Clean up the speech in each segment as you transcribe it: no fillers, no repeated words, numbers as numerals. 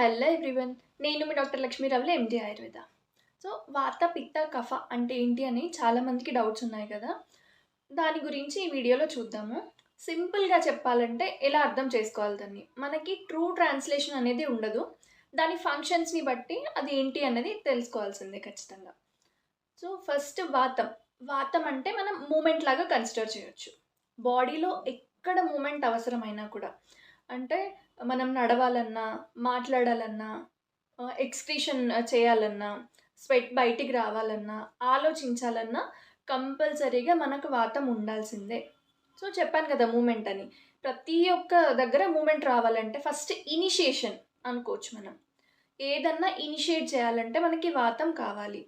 Hello everyone. నేను మీ doctor Lakshmi Ravali, ఎండి Ayurveda. So వాత పిత్త కఫ అంటే ఏంటి అని చాలామందికి డౌట్స్ ఉన్నాయి కదా. దాని గురించి ఈ వీడియోలో చూద్దాము. సింపుల్గా చెప్పాలంటే ఎలా అర్థం చేసుకోవాలి దాన్ని, మనకి ట్రూ ట్రాన్స్లేషన్ అనేది ఉండదు. దాని ఫంక్షన్స్ని బట్టి అది ఏంటి అనేది తెలుసుకోవాల్సిందే ఖచ్చితంగా. సో ఫస్ట్ వాతం. వాతం అంటే మనం మూమెంట్ లాగా కన్సిడర్ చేయొచ్చు. బాడీలో ఎక్కడ మూమెంట్ అవసరమైనా కూడా, అంటే మనం నడవాలన్నా, మాట్లాడాలన్నా, ఎక్స్‌క్రీషన్ చేయాలన్నా, స్వెట్ బయటికి రావాలన్నా, ఆలోచించాలన్నా కంపల్సరీగా మనకు వాతం ఉండాల్సిందే. సో చెప్పాను కదా మూమెంట్ అని. ప్రతి ఒక్క దగ్గర మూమెంట్ రావాలంటే ఫస్ట్ ఇనిషియేషన్ అనుకోవచ్చు మనం. ఏదన్నా ఇనిషియేట్ చేయాలంటే మనకి వాతం కావాలి.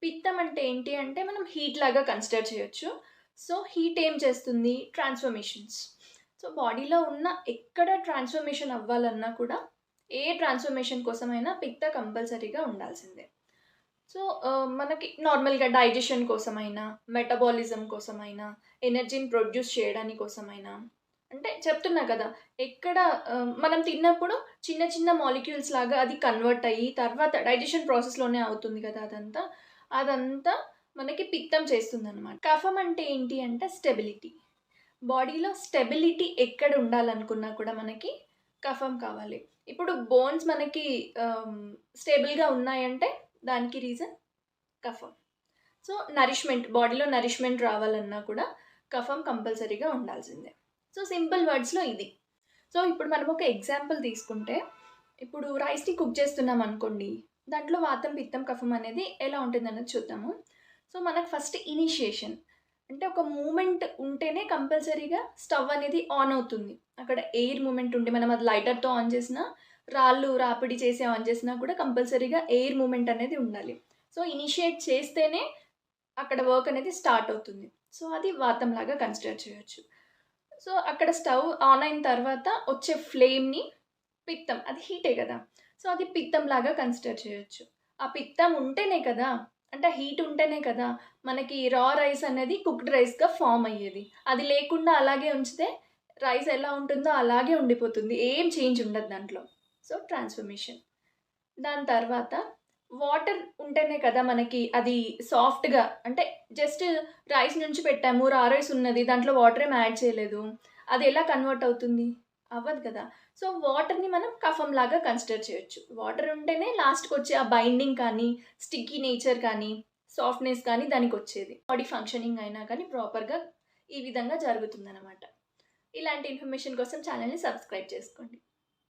పిత్తం అంటే ఏంటి అంటే మనం హీట్ లాగా కన్సిడర్ చేయొచ్చు. సో హీట్ ఏం చేస్తుంది? ట్రాన్స్‌ఫర్మేషన్స్. సో బాడీలో ఉన్న ఎక్కడ ట్రాన్స్‌ఫర్మేషన్ అవ్వాలన్నా కూడా, ఏ ట్రాన్స్‌ఫర్మేషన్ కోసమైనా పిత్త కంపల్సరీగా ఉండాల్సిందే. సో మనకి నార్మల్‌గా డైజెషన్ కోసమైనా, మెటబాలిజం కోసమైనా, ఎనర్జీని ప్రొడ్యూస్ చేయడానికి కోసమైనా, అంటే చెప్తున్నా కదా, ఎక్కడ మనం తిన్నప్పుడు చిన్న చిన్న మాలిక్యూల్స్ లాగా అది కన్వర్ట్ అయ్యి తర్వాత డైజెషన్ ప్రాసెస్‌లోనే అవుతుంది కదా అదంతా. అదంతా మనకి పిత్తం చేస్తుందనమాట. కఫం అంటే ఏంటి అంటే స్టెబిలిటీ. బాడీలో స్టెబిలిటీ ఎక్కడ ఉండాలనుకున్నా కూడా మనకి కఫం కావాలి. ఇప్పుడు బోన్స్ మనకి స్టేబుల్‌గా ఉన్నాయంటే దానికి రీజన్ కఫం. సో నరిష్మెంట్, బాడీలో నరిష్మెంట్ రావాలన్నా కూడా కఫం కంపల్సరీగా ఉండాల్సిందే. సో సింపుల్ వర్డ్స్‌లో ఇది. సో ఇప్పుడు మనం ఒక ఎగ్జాంపుల్ తీసుకుంటే, ఇప్పుడు రైస్‌ని కుక్ చేస్తున్నాం అనుకోండి. దాంట్లో వాతం, పిత్తం, కఫం అనేది ఎలా ఉంటుందన్నది చూద్దాము. సో మనకు ఫస్ట్ ఇనిషియేషన్, అంటే ఒక మూమెంట్ ఉంటేనే కంపల్సరీగా స్టవ్ అనేది ఆన్ అవుతుంది. అక్కడ ఎయిర్ మూమెంట్ ఉంటే మనం అది లైటర్‌తో ఆన్ చేసినా, రాళ్ళు, రాపిడి చేసి ఆన్ చేసినా కూడా కంపల్సరీగా ఎయిర్ మూమెంట్ అనేది ఉండాలి. సో ఇనిషియేట్ చేస్తేనే అక్కడ వర్క్ అనేది స్టార్ట్ అవుతుంది. సో అది వాతంలాగా కన్సిడర్ చేయొచ్చు. సో అక్కడ స్టవ్ ఆన్ అయిన తర్వాత వచ్చే ఫ్లేమ్‌ని పిత్తం, అది హీటే కదా. సో అది పిత్తంలాగా కన్సిడర్ చేయొచ్చు. ఆ పిత్తం ఉంటేనే కదా, అంటే హీట్ ఉంటేనే కదా మనకి రా రైస్ అనేది కుక్డ్ రైస్‌గా ఫార్మ్ అయ్యేది. అది లేకుండా అలాగే ఉంచితే రైస్ ఎలా ఉంటుందో అలాగే ఉండిపోతుంది. ఏం చేంజ్ ఉండదు దాంట్లో. So transformation. దాని తర్వాత వాటర్ ఉంటేనే కదా మనకి అది సాఫ్ట్‌గా, అంటే జస్ట్ రైస్ నుంచి పెట్టాము, రా రైస్ ఉన్నది, దాంట్లో వాటర్ ఏమి యాడ్ చేయలేదు. అది ఎలా కన్వర్ట్ అవుతుంది? అవ్వదు కదా. సో వాటర్‌ని మనం కఫంలాగా కన్సిడర్ చేయొచ్చు. వాటర్ ఉంటేనే లాస్ట్‌కొచ్చే ఆ బైండింగ్ కానీ, స్టిక్కీ నేచర్ కానీ, సాఫ్ట్‌నెస్ కానీ దానికొచ్చేది. బాడీ ఫంక్షనింగ్ అయినా కానీ ప్రాపర్‌గా ఈ విధంగా జరుగుతుందనమాట. ఇలాంటి ఇన్ఫర్మేషన్ కోసం ఛానల్‌ని సబ్స్క్రైబ్ చేసుకోండి.